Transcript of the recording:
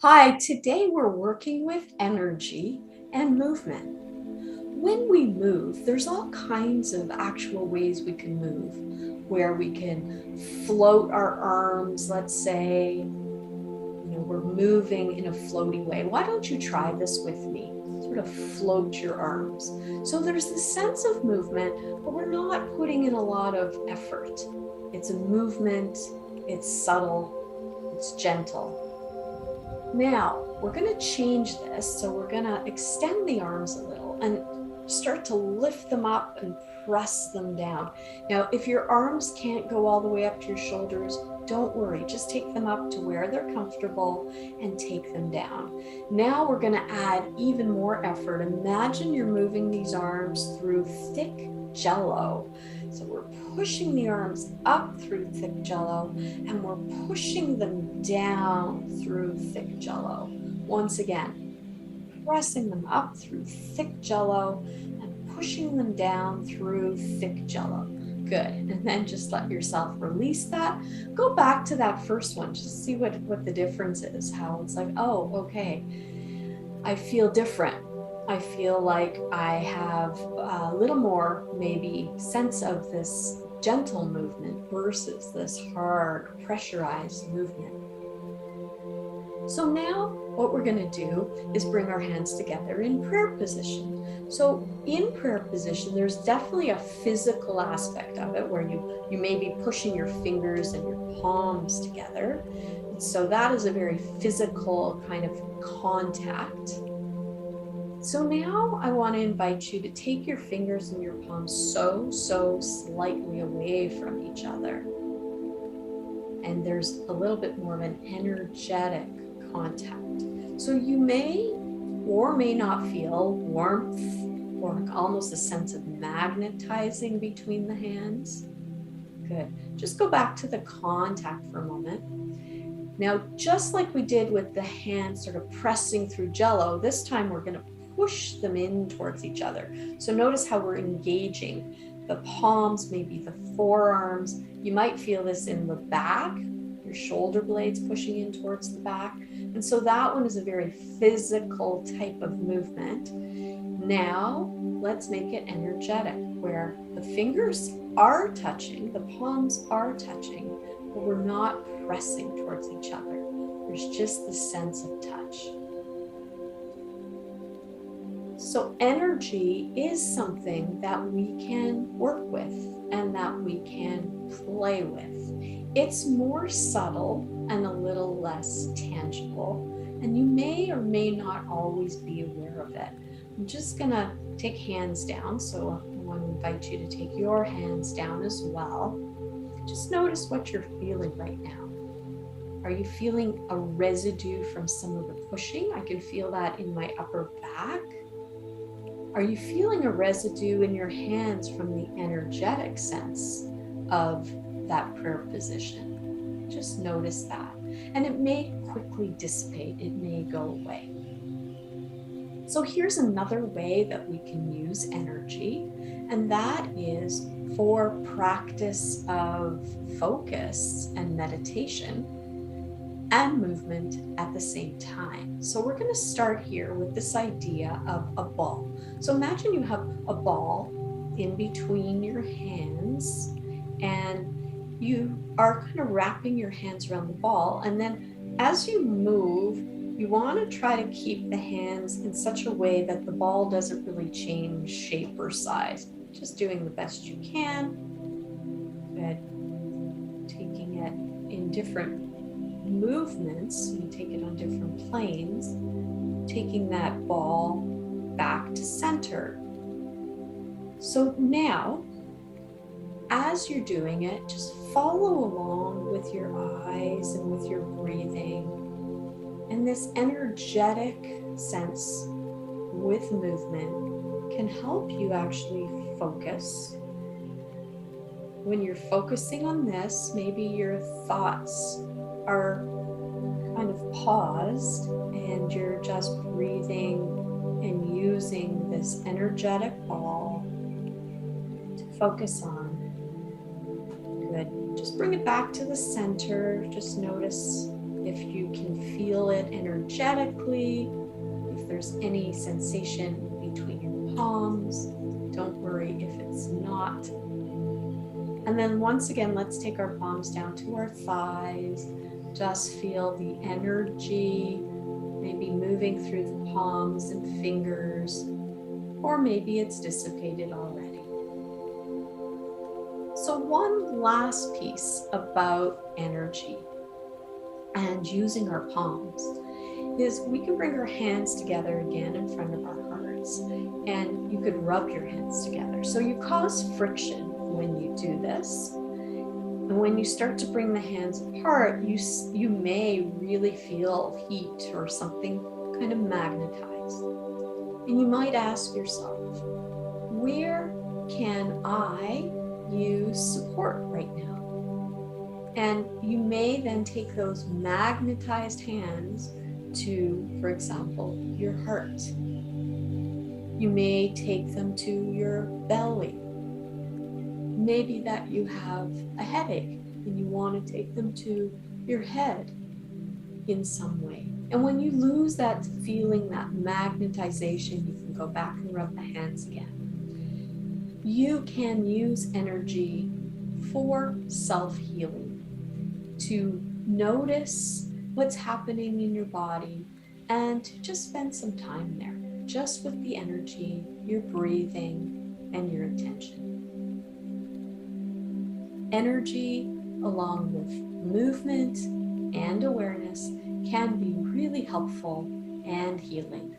Hi, today we're working with energy and movement. When we move, there's all kinds of actual ways we can move, where we can float our arms, let's say, we're moving in a floaty way. Why don't you try this with me? Sort of float your arms. So there's this sense of movement, but we're not putting in a lot of effort. It's a movement, it's subtle, it's gentle. Now, we're going to change this. So we're going to extend the arms a little and start to lift them up and press them down. Now, if your arms can't go all the way up to your shoulders, don't worry. Just take them up to where they're comfortable and take them down. Now we're going to add even more effort. Imagine you're moving these arms through thick jello. So we're pushing the arms up through thick jello and we're pushing them down through thick jello. Once again, pressing them up through thick jello and pushing them down through thick jello. Good. And then just let yourself release that. Go back to that first one. Just see what the difference is. How it's like, oh, okay, I feel different. I feel like I have a little more maybe sense of this gentle movement versus this hard pressurized movement. So now what we're going to do is bring our hands together in prayer position. So in prayer position, there's definitely a physical aspect of it where you may be pushing your fingers and your palms together. And so that is a very physical kind of contact. So now I want to invite you to take your fingers and your palms so slightly away from each other. And there's a little bit more of an energetic contact. So you may or may not feel warmth or almost a sense of magnetizing between the hands. Good. Just go back to the contact for a moment. Now, just like we did with the hands sort of pressing through jello, this time we're going to push them in towards each other. So notice how we're engaging the palms, maybe the forearms. You might feel this in the back, your shoulder blades pushing in towards the back. And so that one is a very physical type of movement. Now, let's make it energetic, where the fingers are touching, the palms are touching, but we're not pressing towards each other. There's just the sense of touch. So energy is something that we can work with and that we can play with. It's more subtle and a little less tangible, and you may or may not always be aware of it. I'm just gonna take hands down, so I want to invite you to take your hands down as well. Just notice what you're feeling right now. Are you feeling a residue from some of the pushing? I can feel that in my upper back. Are you feeling a residue in your hands from the energetic sense of that prayer position? Just notice that. And it may quickly dissipate, it may go away. So here's another way that we can use energy, and that is for practice of focus and meditation and movement at the same time. So we're going to start here with this idea of a ball. So imagine you have a ball in between your hands and you are kind of wrapping your hands around the ball. And then as you move, you want to try to keep the hands in such a way that the ball doesn't really change shape or size. Just doing the best you can. Good. Taking it in different movements, you take it on different planes, taking that ball back to center. So now, as you're doing it, just follow along with your eyes and with your breathing. And this energetic sense with movement can help you actually focus. When you're focusing on this, maybe your thoughts are kind of paused and you're just breathing and using this energetic ball to focus on. Good. Just bring it back to the center. Just notice if you can feel it energetically, if there's any sensation between your palms. Don't worry if it's not. And then once again, let's take our palms down to our thighs. Just feel the energy, maybe moving through the palms and fingers, or maybe it's dissipated already. So one last piece about energy and using our palms is we can bring our hands together again in front of our hearts, and you could rub your hands together. So you cause friction when you do this. And when you start to bring the hands apart, you may really feel heat or something kind of magnetized. And you might ask yourself, where can I use support right now? And you may then take those magnetized hands to, for example, your heart. You may take them to your belly. Maybe that you have a headache and you want to take them to your head in some way. And when you lose that feeling, that magnetization, you can go back and rub the hands again. You can use energy for self-healing, to notice what's happening in your body and to just spend some time there, just with the energy, your breathing, and your attention. Energy, along with movement and awareness, can be really helpful and healing.